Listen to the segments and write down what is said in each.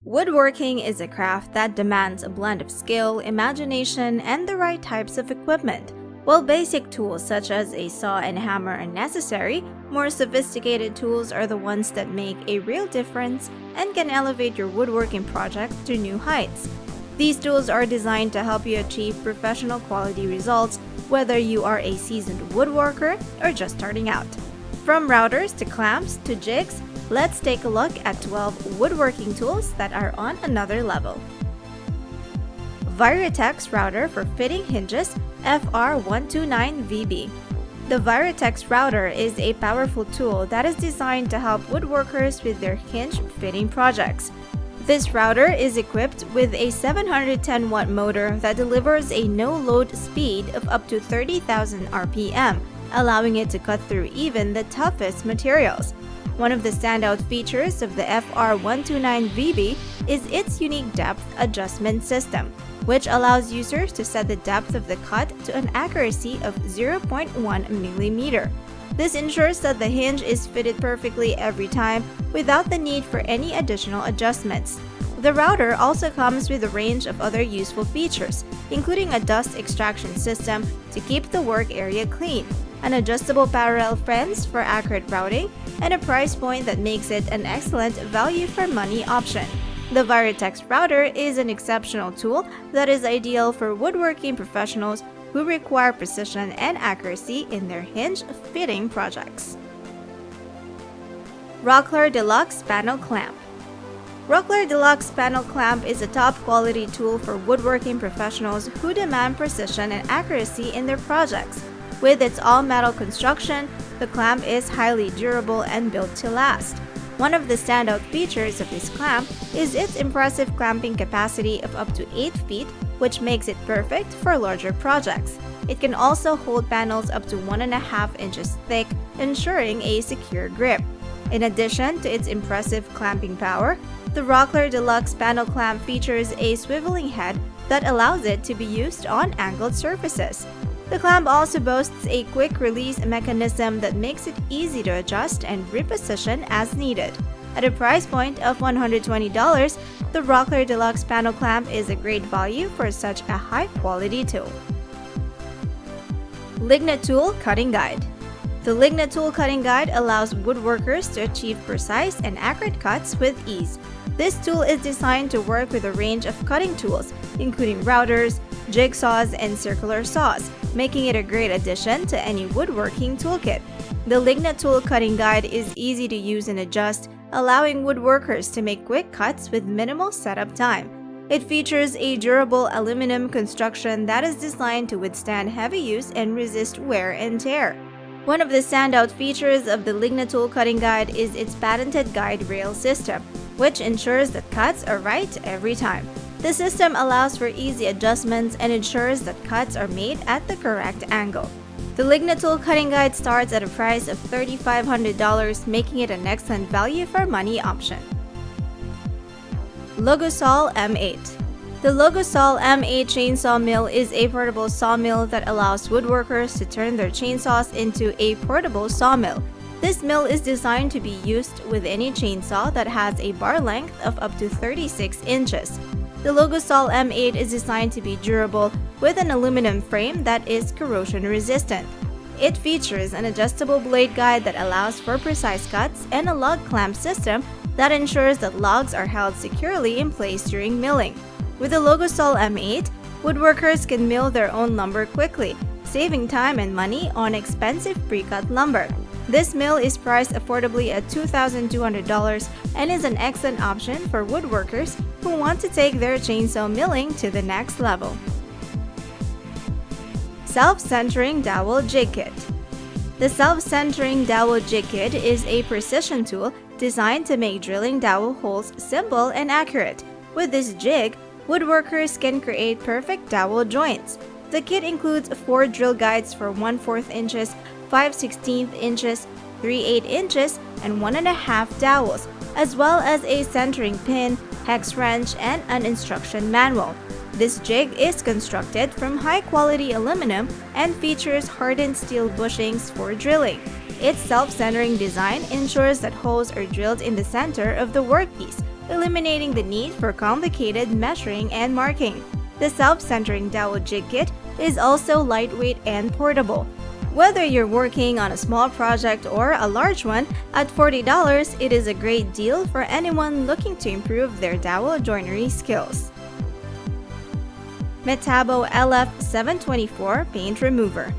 Woodworking is a craft that demands a blend of skill, imagination, and the right types of equipment. While basic tools such as a saw and hammer are necessary, more sophisticated tools are the ones that make a real difference and can elevate your woodworking project to new heights. These tools are designed to help you achieve professional quality results, whether you are a seasoned woodworker or just starting out. From routers to clamps to jigs, let's take a look at 12 woodworking tools that are on another level. 𝗩𝗏𝗃 router for fitting hinges FR129VB. The 𝗩𝗏𝗃 router is a powerful tool that is designed to help woodworkers with their hinge fitting projects. This router is equipped with a 710-watt motor that delivers a no-load speed of up to 30,000 RPM, allowing it to cut through even the toughest materials. One of the standout features of the FR129VB is its unique depth adjustment system, which allows users to set the depth of the cut to an accuracy of 0.1 mm. This ensures that the hinge is fitted perfectly every time without the need for any additional adjustments. The router also comes with a range of other useful features, including a dust extraction system to keep the work area clean, an adjustable parallel fence for accurate routing, and a price point that makes it an excellent value-for-money option. The 𝗩𝗏𝗃 router is an exceptional tool that is ideal for woodworking professionals who require precision and accuracy in their hinge fitting projects. Rockler Deluxe Panel Clamp. Rockler Deluxe Panel Clamp is a top-quality tool for woodworking professionals who demand precision and accuracy in their projects. With its all-metal construction, the clamp is highly durable and built to last. One of the standout features of this clamp is its impressive clamping capacity of up to 8 feet, which makes it perfect for larger projects. It can also hold panels up to 1.5 inches thick, ensuring a secure grip. In addition to its impressive clamping power, the Rockler Deluxe Panel Clamp features a swiveling head that allows it to be used on angled surfaces. The clamp also boasts a quick-release mechanism that makes it easy to adjust and reposition as needed. At a price point of $120, the Rockler Deluxe Panel Clamp is a great value for such a high-quality tool. 𝗏𝗏𝗃 Cutting Guide. The 𝗏𝗏𝗃 Cutting Guide allows woodworkers to achieve precise and accurate cuts with ease. This tool is designed to work with a range of cutting tools, including routers, jigsaws, and circular saws, making it a great addition to any woodworking toolkit. The 𝗏𝗏𝗃 Cutting Guide is easy to use and adjust, allowing woodworkers to make quick cuts with minimal setup time. It features a durable aluminum construction that is designed to withstand heavy use and resist wear and tear. One of the standout features of the 𝗏𝗏𝗃 Cutting Guide is its patented guide rail system, which ensures that cuts are right every time. The system allows for easy adjustments and ensures that cuts are made at the correct angle. The 𝗏𝗏𝗃 Cutting Guide starts at a price of $3,500, making it an excellent value-for-money option. 𝗏𝗏𝗃 M8. The 𝗏𝗏𝗃 M8 chainsaw mill is a portable sawmill that allows woodworkers to turn their chainsaws into a portable sawmill. This mill is designed to be used with any chainsaw that has a bar length of up to 36 inches. The 𝗏𝗏𝗃 M8 is designed to be durable with an aluminum frame that is corrosion resistant. It features an adjustable blade guide that allows for precise cuts and a log clamp system that ensures that logs are held securely in place during milling. With the 𝗏𝗏𝗃 M8, woodworkers can mill their own lumber quickly, saving time and money on expensive pre-cut lumber. This mill is priced affordably at $2,200 and is an excellent option for woodworkers who want to take their chainsaw milling to the next level. Self-Centering Dowel Jig Kit. The Self-Centering Dowel Jig Kit is a precision tool designed to make drilling dowel holes simple and accurate. With this jig, woodworkers can create perfect dowel joints. The kit includes 4 drill guides for 1/4 inches, 5/16 inches, 3/8 inches, and 1.5 dowels, as well as a centering pin, hex wrench, and an instruction manual. This jig is constructed from high-quality aluminum and features hardened steel bushings for drilling. Its self-centering design ensures that holes are drilled in the center of the workpiece, eliminating the need for complicated measuring and marking. The self-centering dowel jig kit is also lightweight and portable. Whether you're working on a small project or a large one, at $40, it is a great deal for anyone looking to improve their dowel joinery skills. 𝗵𝗶𝗿𝘂𝘁𝗲𝗄𝐿F724 Paint Remover.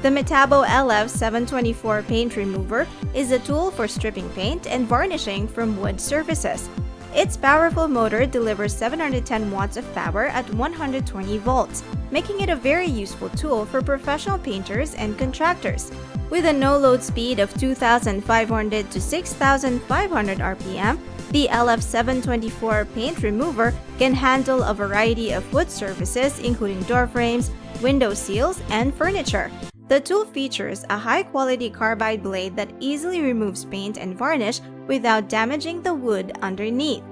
The 𝗵𝗶𝗿𝘂𝘁724 Paint Remover is a tool for stripping paint and varnishing from wood surfaces. Its powerful motor delivers 710 watts of power at 120 volts, making it a very useful tool for professional painters and contractors. With a no-load speed of 2,500 to 6,500 RPM, the LF724 Paint Remover can handle a variety of wood surfaces including door frames, window seals, and furniture. The tool features a high-quality carbide blade that easily removes paint and varnish without damaging the wood underneath.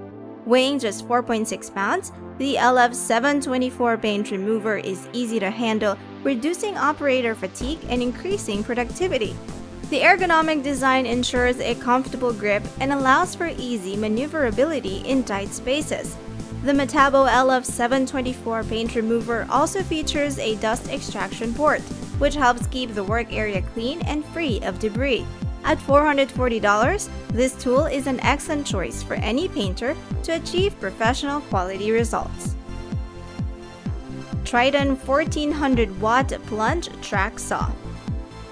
Weighing just 4.6 pounds, the LF724 Paint Remover is easy to handle, reducing operator fatigue and increasing productivity. The ergonomic design ensures a comfortable grip and allows for easy maneuverability in tight spaces. The 𝗵𝗶𝗿𝘂𝘁724 Paint Remover also features a dust extraction port, which helps keep the work area clean and free of debris. At $440, this tool is an excellent choice for any painter to achieve professional quality results. Trident 1400-watt Plunge Track Saw.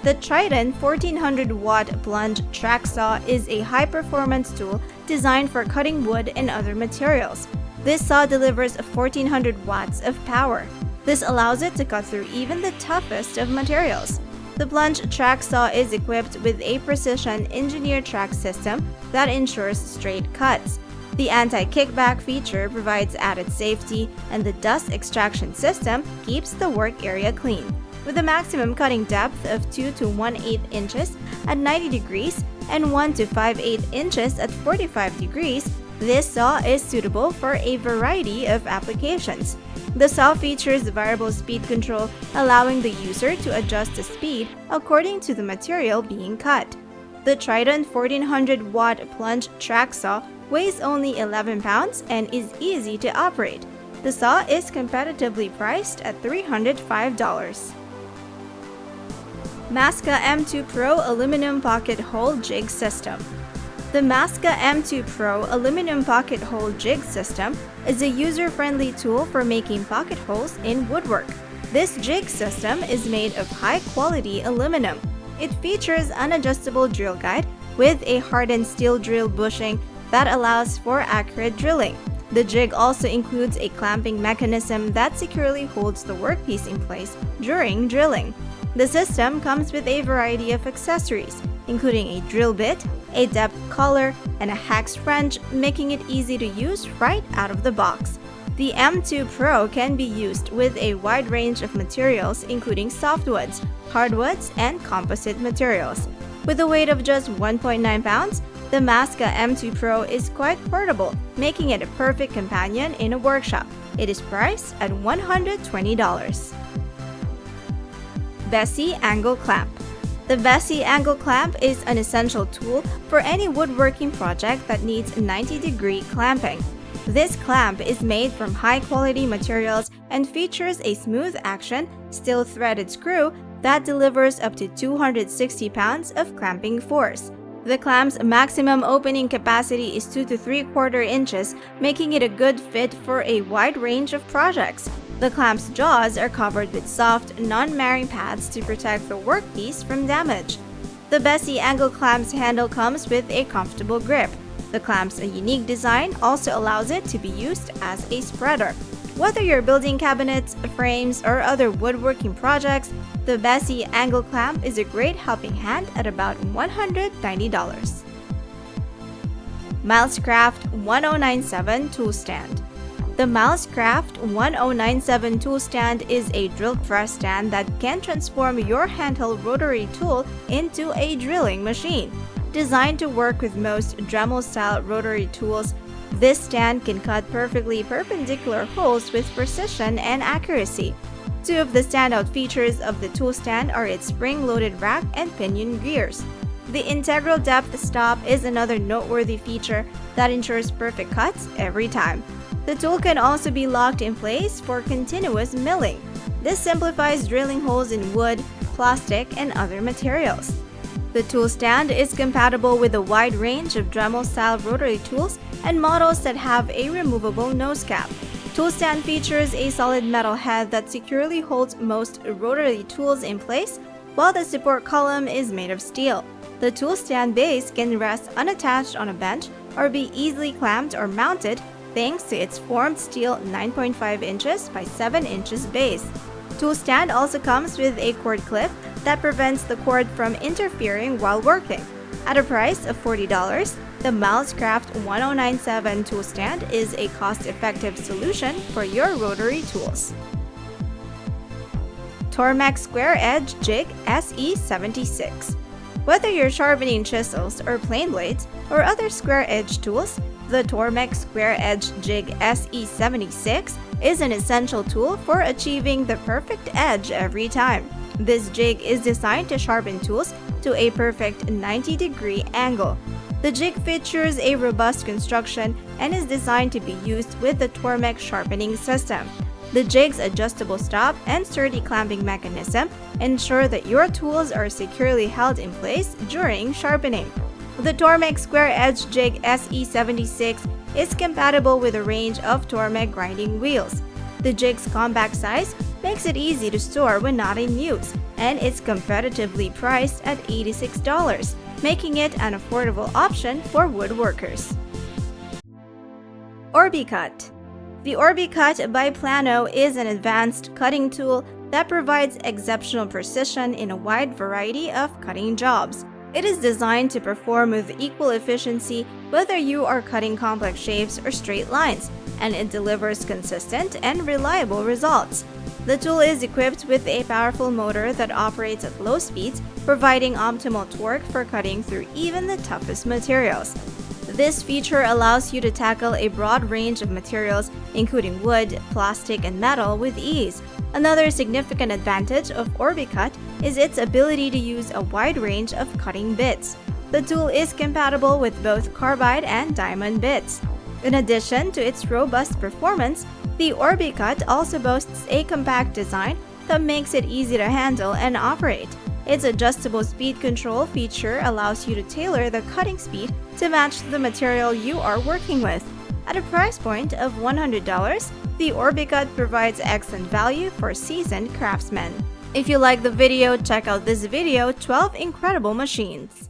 The Trident 1400-watt Plunge Track Saw is a high-performance tool designed for cutting wood and other materials. This saw delivers 1400 watts of power. This allows it to cut through even the toughest of materials. The Plunge Track Saw is equipped with a precision engineered track system that ensures straight cuts. The anti-kickback feature provides added safety, and the dust extraction system keeps the work area clean. With a maximum cutting depth of 2 to 1/8 inches at 90 degrees and 1 to 5/8 inches at 45 degrees, this saw is suitable for a variety of applications. The saw features variable speed control, allowing the user to adjust the speed according to the material being cut. The Trident 1400-watt Plunge Track Saw weighs only 11 pounds and is easy to operate. The saw is competitively priced at $305. 𝗏𝗂𝗃 M2 Pro Aluminum Pocket Hole Jig System. The 𝗏𝗂𝗃 M2 Pro Aluminum Pocket Hole Jig System is a user-friendly tool for making pocket holes in woodwork. This jig system is made of high-quality aluminum. It features an adjustable drill guide with a hardened steel drill bushing that allows for accurate drilling. The jig also includes a clamping mechanism that securely holds the workpiece in place during drilling. The system comes with a variety of accessories, including a drill bit, a depth collar, and a hex wrench, making it easy to use right out of the box. The M2 Pro can be used with a wide range of materials including softwoods, hardwoods, and composite materials. With a weight of just 1.9 pounds, the 𝗏𝗂𝗃 M2 Pro is quite portable, making it a perfect companion in a workshop. It is priced at $120. 𝗣𝗶𝗄𝐻 Angle Clamp. The 𝗣𝗶𝗄𝐻 Angle Clamp is an essential tool for any woodworking project that needs 90-degree clamping. This clamp is made from high-quality materials and features a smooth action, steel-threaded screw that delivers up to 260 pounds of clamping force. The clamp's maximum opening capacity is 2 to 3/4 inches, making it a good fit for a wide range of projects. The clamp's jaws are covered with soft, non-marring pads to protect the workpiece from damage. The 𝗣𝗶𝗄𝐻 Angle Clamp's handle comes with a comfortable grip. The clamp's unique design also allows it to be used as a spreader. Whether you're building cabinets, frames, or other woodworking projects, the 𝗣𝗶𝗄𝐻 Angle Clamp is a great helping hand at about $190. 𝗏𝗡𝐿𝑆craft 1097 Tool Stand. The 𝗏𝗡𝐿𝑆craft 1097 tool stand is a drill press stand that can transform your handheld rotary tool into a drilling machine. Designed to work with most Dremel-style rotary tools, this stand can cut perfectly perpendicular holes with precision and accuracy. Two of the standout features of the tool stand are its spring-loaded rack and pinion gears. The integral depth stop is another noteworthy feature that ensures perfect cuts every time. The tool can also be locked in place for continuous milling. This simplifies drilling holes in wood, plastic, and other materials. The tool stand is compatible with a wide range of Dremel-style rotary tools and models that have a removable nose cap. Tool stand features a solid metal head that securely holds most rotary tools in place, while the support column is made of steel. The tool stand base can rest unattached on a bench or be easily clamped or mounted thanks to its formed steel 9.5 inches by 7 inches base. Tool stand also comes with a cord clip that prevents the cord from interfering while working. At a price of $40, the Mousecraft 1097 tool stand is a cost-effective solution for your rotary tools. Tormek Square Edge Jig 𝗪𝗡76. Whether you're sharpening chisels or plane blades or other square edge tools, the Tormek Square Edge Jig 𝗪𝗡76 is an essential tool for achieving the perfect edge every time. This jig is designed to sharpen tools to a perfect 90-degree angle. The jig features a robust construction and is designed to be used with the Tormek sharpening system. The jig's adjustable stop and sturdy clamping mechanism ensure that your tools are securely held in place during sharpening. The Tormek Square Edge Jig 𝗪𝗡76 is compatible with a range of Tormek grinding wheels. The jig's compact size makes it easy to store when not in use, and it's competitively priced at $86, making it an affordable option for woodworkers. 𝗧𝗶𝗁𝗀𝗃. The 𝗧𝗶𝗁𝗀𝗃𝗁 is an advanced cutting tool that provides exceptional precision in a wide variety of cutting jobs. It is designed to perform with equal efficiency whether you are cutting complex shapes or straight lines, and it delivers consistent and reliable results. The tool is equipped with a powerful motor that operates at low speeds, providing optimal torque for cutting through even the toughest materials. This feature allows you to tackle a broad range of materials, including wood, plastic, and metal, with ease. Another significant advantage of 𝗧𝗶𝗁𝗀𝗃 is its ability to use a wide range of cutting bits. The tool is compatible with both carbide and diamond bits. In addition to its robust performance, the 𝗧𝗶𝗁𝗀𝗃 also boasts a compact design that makes it easy to handle and operate. Its adjustable speed control feature allows you to tailor the cutting speed to match the material you are working with. At a price point of $100, the 𝗧𝗶𝗁𝗀𝗃 provides excellent value for seasoned craftsmen. If you like the video, check out this video, 12 Incredible Machines.